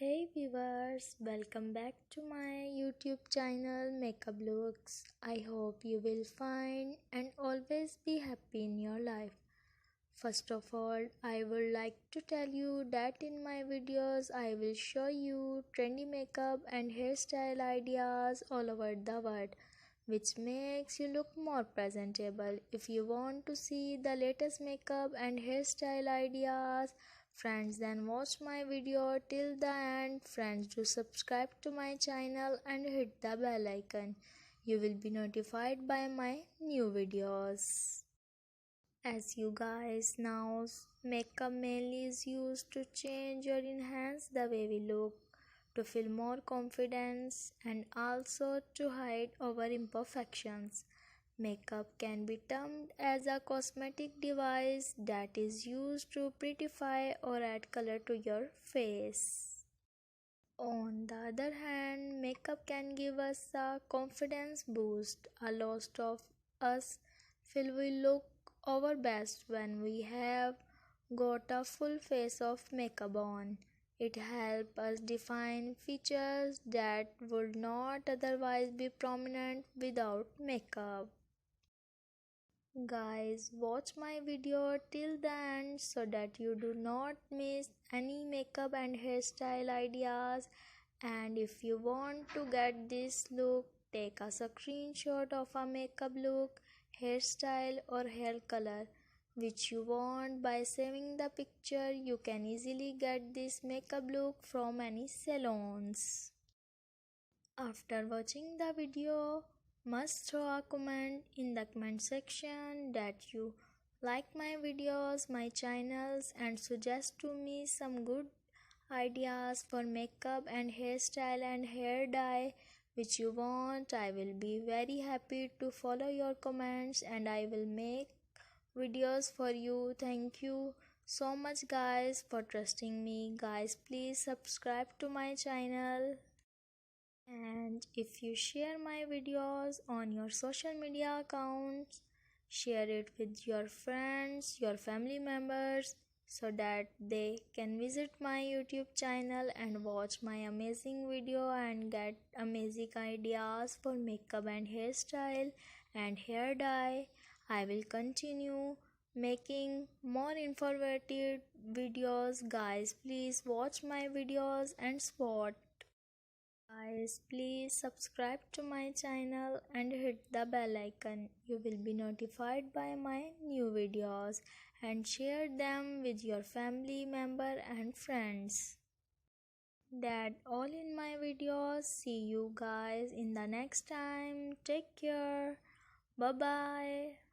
Hey viewers, welcome back to my YouTube channel Makeup Looks. I hope you will find and always be happy in your life. First of all, I would like to tell you that in my videos I will show you trendy makeup and hairstyle ideas all over the world, which makes you look more presentable. If you want to see the latest makeup and hairstyle ideas, friends, then watch my video till the end. Friends, do subscribe to my channel and hit the bell icon. You will be notified by my new videos. As you guys know, makeup mainly is used to change or enhance the way we look, to feel more confidence, and also to hide our imperfections. Makeup can be termed as a cosmetic device that is used to prettify or add color to your face. On the other hand, makeup can give us a confidence boost. A lot of us feel we look our best when we have got a full face of makeup on. It helps us define features that would not otherwise be prominent without makeup. Guys, watch my video till the end so that you do not miss any makeup and hairstyle ideas. And if you want to get this look, take a screenshot of a makeup look, hairstyle or hair color which you want. By saving the picture, you can easily get this makeup look from any salons. After watching the video, must throw a comment in the comment section that you like my videos, my channels, and suggest to me some good ideas for makeup and hairstyle and hair dye which you want. I will be very happy to follow your comments and I will make videos for you. Thank you so much guys for trusting me. Guys, please subscribe to my channel. And if you share my videos on your social media accounts, share it with your friends, your family members, so that they can visit my YouTube channel and watch my amazing video and get amazing ideas for makeup and hairstyle and hair dye. I will continue making more informative videos. Guys, please watch my videos and support. Guys, please subscribe to my channel and hit the bell icon. You will be notified by my new videos and share them with your family member and friends. That all in my videos. See you guys in the next time. Take care. Bye bye.